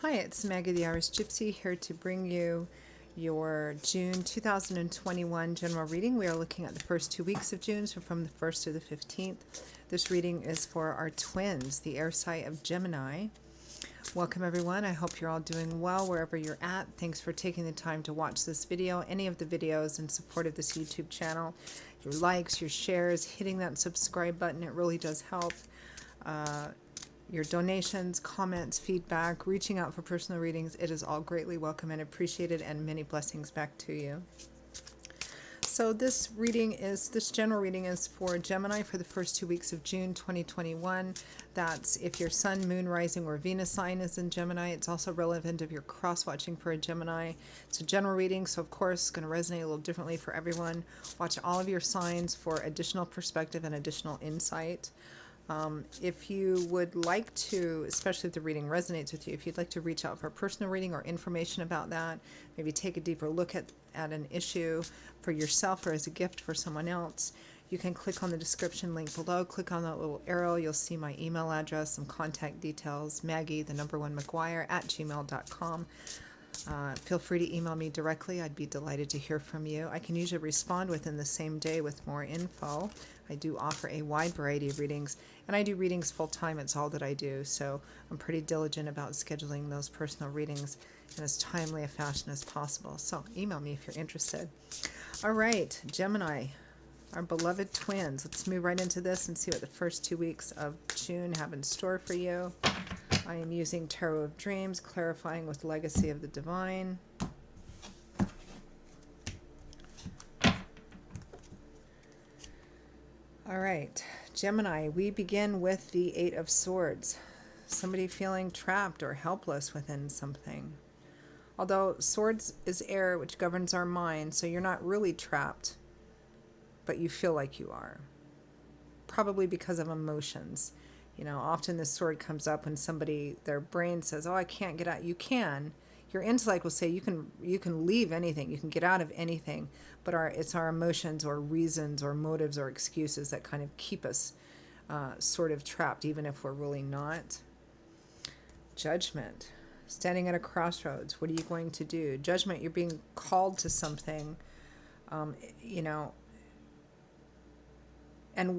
Hi, it's Maggie the Irish Gypsy here to bring you your June 2021 general reading. We are looking at the first 2 weeks of June, so from the 1st to the 15th. This reading is for our twins, the air sign of Gemini. Welcome everyone. I hope you're all doing well wherever you're at. Thanks for taking the time to watch this video, any of the videos in support of this YouTube channel. Your likes, your shares, hitting that subscribe button, it really does help. Your donations, comments, feedback, reaching out for personal readings, it is all greatly welcome and appreciated, and many blessings back to you. So this general reading is for Gemini for the first 2 weeks of June 2021. That's if your sun, moon, rising, or Venus sign is in Gemini. It's also relevant if you're cross-watching for a Gemini. It's a general reading, so of course it's going to resonate a little differently for everyone. Watch all of your signs for additional perspective and additional insight. If you would like to, especially if the reading resonates with you, if you'd like to reach out for a personal reading or information about that, maybe take a deeper look at an issue for yourself or as a gift for someone else, you can click on the description link below, click on that little arrow, you'll see my email address, some contact details, Maggie1McGuire@gmail.com. Feel free to email me directly. I'd be delighted to hear from you. I can usually respond within the same day with more info. I do offer a wide variety of readings, and I do readings full time. It's all that I do, so I'm pretty diligent about scheduling those personal readings in as timely a fashion as possible. So email me if you're interested. All right, Gemini, our beloved twins. Let's move right into this and see what the first 2 weeks of June have in store for you. I am using Tarot of Dreams, clarifying with Legacy of the Divine. All right, Gemini, we begin with the Eight of Swords. Somebody feeling trapped or helpless within something. Although Swords is air, which governs our mind, so you're not really trapped, but you feel like you are. Probably because of emotions. You know, often this sword comes up when their brain says, oh, I can't get out. You can. Your intellect will say you can leave anything, you can get out of anything, but it's our emotions or reasons or motives or excuses that kind of keep us sort of trapped, even if we're really not. Judgment. Standing at a crossroads. What are you going to do? Judgment, you're being called to something, and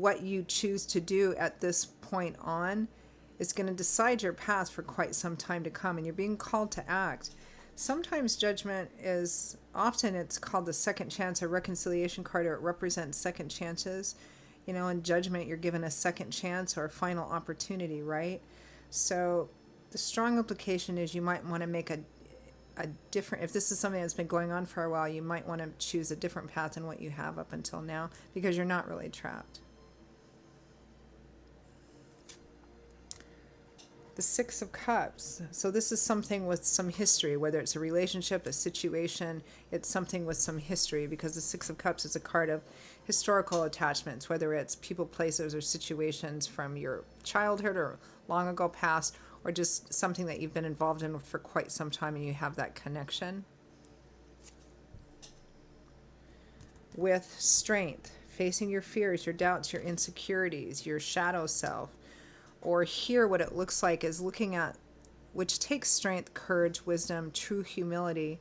what you choose to do at this point on is going to decide your path for quite some time to come, and you're being called to act. Sometimes judgment often it's called the second chance or reconciliation card, or it represents second chances. In judgment, you're given a second chance or a final opportunity, right? So the strong implication is you might want to make a different, if this is something that's been going on for a while, you might want to choose a different path than what you have up until now, because you're not really trapped. The Six of Cups. So this is something with some history, whether it's a relationship, a situation, it's something with some history, because the Six of Cups is a card of historical attachments, whether it's people, places, or situations from your childhood or long ago past, or just something that you've been involved in for quite some time and you have that connection. With Strength, facing your fears, your doubts, your insecurities, your shadow self. Or here what it looks like is looking at, which takes strength, courage, wisdom, true humility,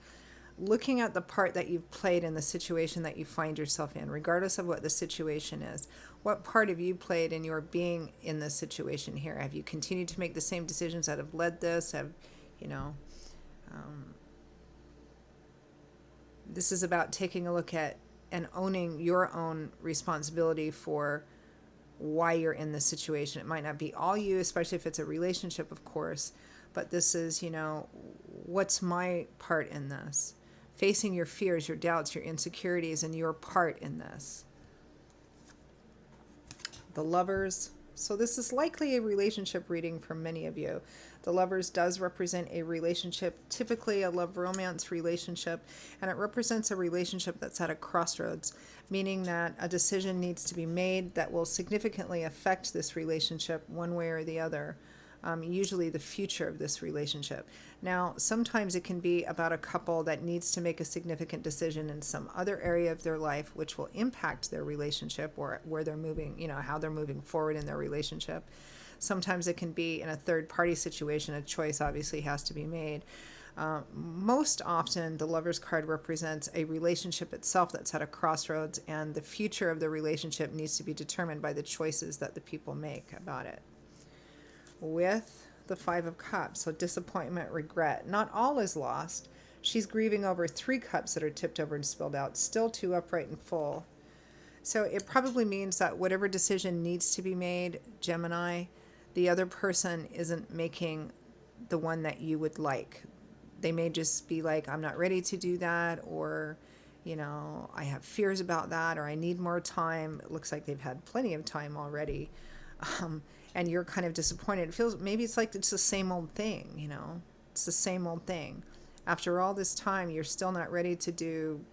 looking at the part that you've played in the situation that you find yourself in, regardless of what the situation is. What part have you played in your being in this situation here? Have you continued to make the same decisions that have led this? This is about taking a look at and owning your own responsibility for why you're in this situation. It might not be all you, especially if it's a relationship, of course, but this is, what's my part in this? Facing your fears, your doubts, your insecurities, and your part in this. The Lovers. So this is likely a relationship reading for many of you. The Lovers does represent a relationship, typically a love romance relationship, and it represents a relationship that's at a crossroads, meaning that a decision needs to be made that will significantly affect this relationship one way or the other. Usually the future of this relationship. Now, sometimes it can be about a couple that needs to make a significant decision in some other area of their life, which will impact their relationship or where they're moving, how they're moving forward in their relationship. Sometimes it can be in a third party situation. A choice obviously has to be made. Most often, the Lover's card represents a relationship itself that's at a crossroads, and the future of the relationship needs to be determined by the choices that the people make about it. With the Five of Cups, so disappointment, regret. Not all is lost. She's grieving over 3 cups that are tipped over and spilled out, still 2 upright and full. So it probably means that whatever decision needs to be made, Gemini, the other person isn't making the one that you would like. They may just be like, I'm not ready to do that, or, I have fears about that, or I need more time. It looks like they've had plenty of time already. And you're kind of disappointed. It feels, maybe it's like it's the same old thing, It's the same old thing. After all this time, you're still not ready to do,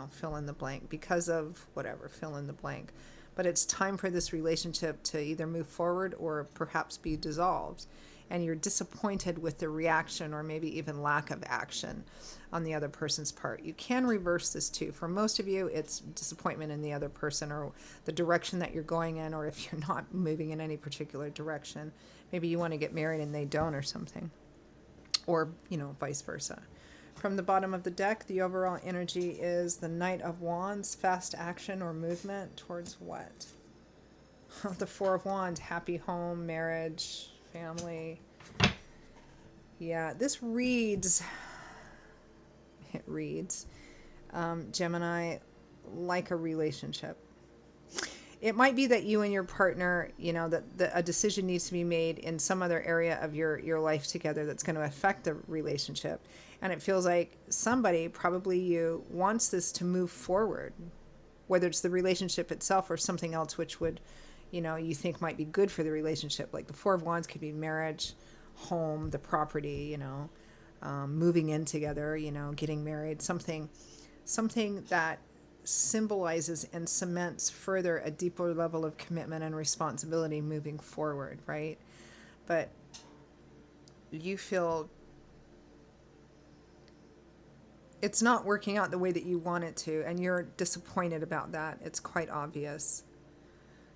fill in the blank because of whatever, fill in the blank. But it's time for this relationship to either move forward or perhaps be dissolved. And you're disappointed with the reaction or maybe even lack of action on the other person's part. You can reverse this too. For most of you, it's disappointment in the other person or the direction that you're going in, or if you're not moving in any particular direction. Maybe you want to get married and they don't or something. Or, vice versa. From the bottom of the deck, the overall energy is the Knight of Wands, fast action or movement towards what? The Four of Wands, happy home, marriage, family. Yeah, this reads, Gemini, like a relationship. It might be that you and your partner, that a decision needs to be made in some other area of your life together that's going to affect the relationship. And it feels like somebody, probably you, wants this to move forward, whether it's the relationship itself or something else which would, you think might be good for the relationship. Like the Four of Wands could be marriage, home, the property, moving in together, getting married, something that symbolizes and cements further a deeper level of commitment and responsibility moving forward, right? But you feel it's not working out the way that you want it to, and you're disappointed about that. It's quite obvious.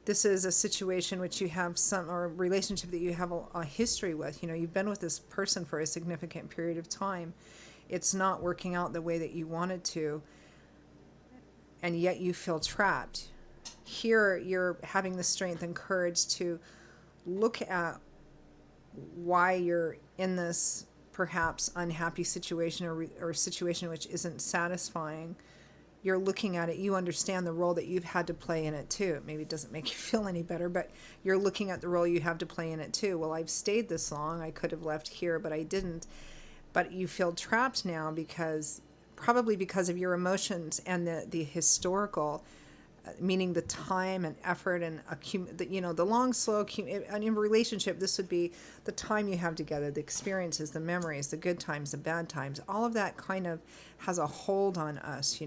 This is a situation which you have or a relationship that you have a history with. You've been with this person for a significant period of time. It's not working out the way that you wanted to, and yet you feel trapped. Here, you're having the strength and courage to look at why you're in this perhaps unhappy situation or situation which isn't satisfying. You're looking at it, you understand the role that you've had to play in it too. Maybe it doesn't make you feel any better, but you're looking at the role you have to play in it too. Well, I've stayed this long, I could have left here, but I didn't. But you feel trapped now probably because of your emotions and the historical, meaning the time and effort and the long, slow, and in a relationship, this would be the time you have together, the experiences, the memories, the good times, the bad times, all of that kind of has a hold on us,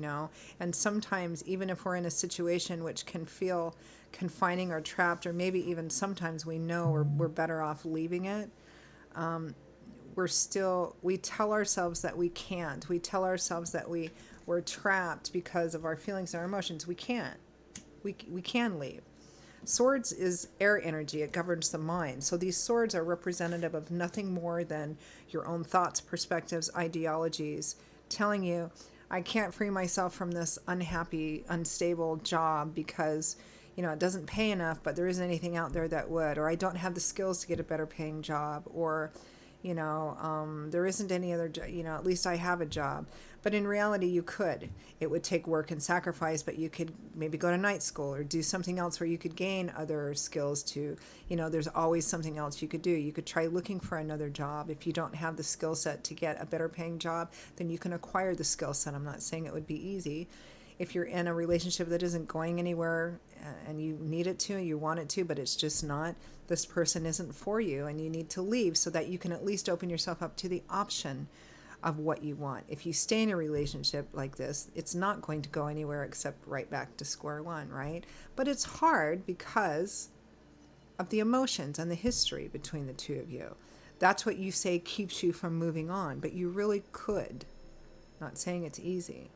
and sometimes even if we're in a situation which can feel confining or trapped, or maybe even sometimes we know we're better off leaving it, we tell ourselves that we can't. We tell ourselves that we're trapped because of our feelings and our emotions. We can't. We can leave. Swords is air energy. It governs the mind. So these swords are representative of nothing more than your own thoughts, perspectives, ideologies, telling you, I can't free myself from this unhappy, unstable job because, it doesn't pay enough, but there isn't anything out there that would, or I don't have the skills to get a better paying job, or there isn't any other, at least I have a job. But in reality, you could. It would take work and sacrifice, but you could maybe go to night school or do something else where you could gain other skills to, there's always something else you could do. You could try looking for another job. If you don't have the skill set to get a better paying job, then you can acquire the skill set. I'm not saying it would be easy. If you're in a relationship that isn't going anywhere and you need it to, you want it to, but it's just not, this person isn't for you and you need to leave so that you can at least open yourself up to the option of what you want. If you stay in a relationship like this, it's not going to go anywhere except right back to square one, right? But it's hard because of the emotions and the history between the two of you. That's what you say keeps you from moving on, but you really could. Not saying it's easy.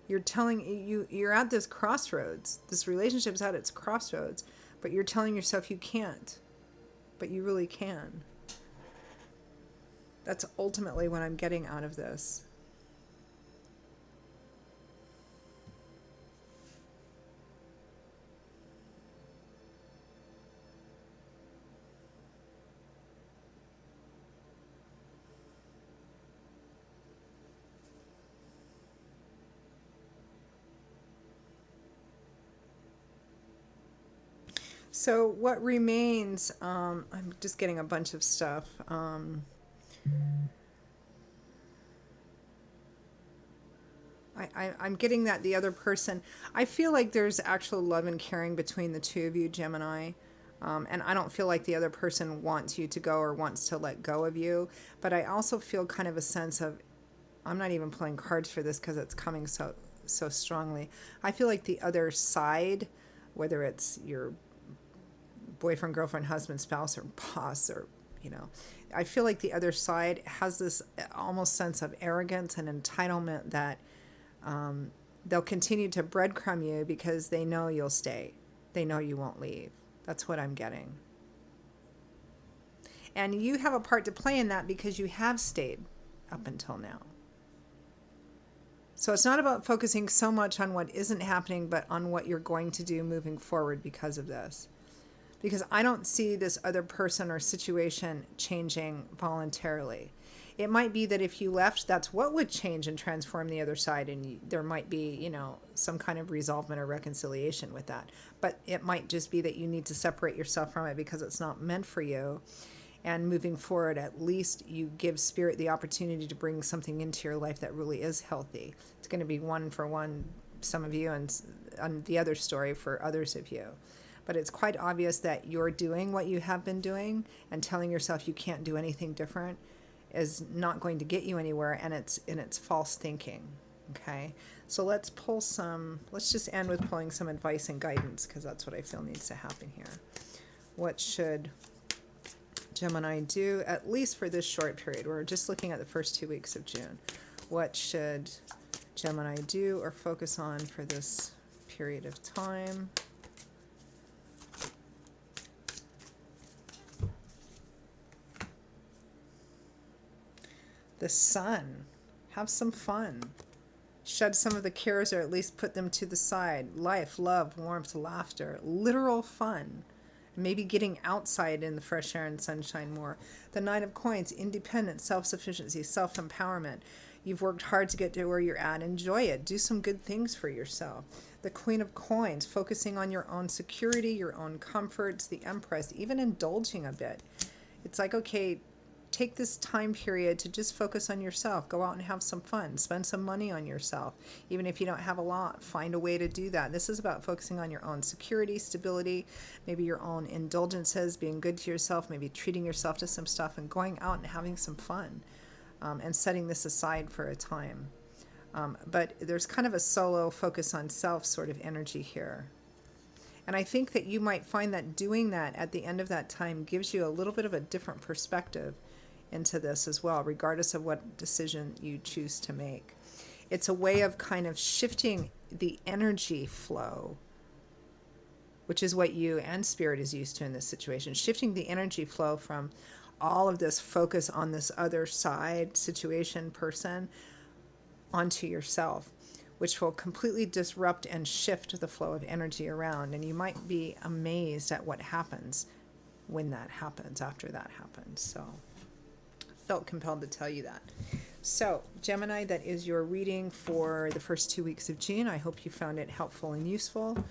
You're at this crossroads. This relationship's at its crossroads, but you're telling yourself you can't, but you really can. That's ultimately what I'm getting out of this. So what remains, I'm just getting a bunch of stuff. I'm getting that the other person, I feel like there's actual love and caring between the two of you, Gemini. And I don't feel like the other person wants you to go or wants to let go of you. But I also feel kind of a sense of, I'm not even playing cards for this because it's coming so strongly. I feel like the other side, whether it's your boyfriend, girlfriend, husband, spouse, or boss, or, you know, I feel like the other side has this almost sense of arrogance and entitlement that they'll continue to breadcrumb you because they know you'll stay. They know you won't leave. That's what I'm getting. And you have a part to play in that because you have stayed up until now. So it's not about focusing so much on what isn't happening, but on what you're going to do moving forward because of this. Because I don't see this other person or situation changing voluntarily. It might be that if you left, that's what would change and transform the other side, and there might be, you know, some kind of resolvement or reconciliation with that. But it might just be that you need to separate yourself from it because it's not meant for you. And moving forward, at least you give spirit the opportunity to bring something into your life that really is healthy. It's going to be one for one, some of you, and the other story for others of you. But it's quite obvious that you're doing what you have been doing, and telling yourself you can't do anything different is not going to get you anywhere, and it's false thinking. Okay, so let's just end with pulling some advice and guidance, because that's what I feel needs to happen here. What should Gemini do, at least for this short period? We're just looking at the first 2 weeks of June. What should Gemini do or focus on for this period of time? The Sun. Have some fun. Shed some of the cares, or at least put them to the side. Life, love, warmth, laughter, literal fun. Maybe getting outside in the fresh air and sunshine more. The Nine of Coins, independence, self-sufficiency, self-empowerment. You've worked hard to get to where you're at. Enjoy it. Do some good things for yourself. The Queen of Coins, focusing on your own security, your own comforts. The Empress, even indulging a bit. It's like, okay, take this time period to just focus on yourself. Go out and have some fun. Spend some money on yourself. Even if you don't have a lot, find a way to do that. This is about focusing on your own security, stability, maybe your own indulgences, being good to yourself, maybe treating yourself to some stuff, and going out and having some fun, and setting this aside for a time. But there's kind of a solo focus on self sort of energy here. And I think that you might find that doing that at the end of that time gives you a little bit of a different perspective into this as well, regardless of what decision you choose to make. It's a way of kind of shifting the energy flow, which is what you and Spirit is used to in this situation, shifting the energy flow from all of this focus on this other side, situation, person, onto yourself, which will completely disrupt and shift the flow of energy around. And you might be amazed at what happens when that happens, after that happens. So felt compelled to tell you that. So Gemini, that is your reading for the first 2 weeks of June. I hope you found it helpful and useful.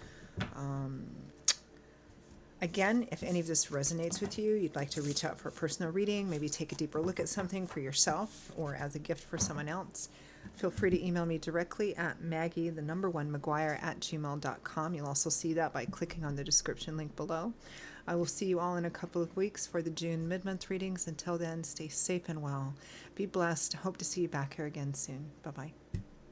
Again, if any of this resonates with you, you'd like to reach out for a personal reading, maybe take a deeper look at something for yourself or as a gift for someone else, feel free to email me directly at maggie1maguire@gmail.com. You'll also see that by clicking on the description link below. I will see you all in a couple of weeks for the June mid-month readings. Until then, stay safe and well. Be blessed. Hope to see you back here again soon. Bye-bye.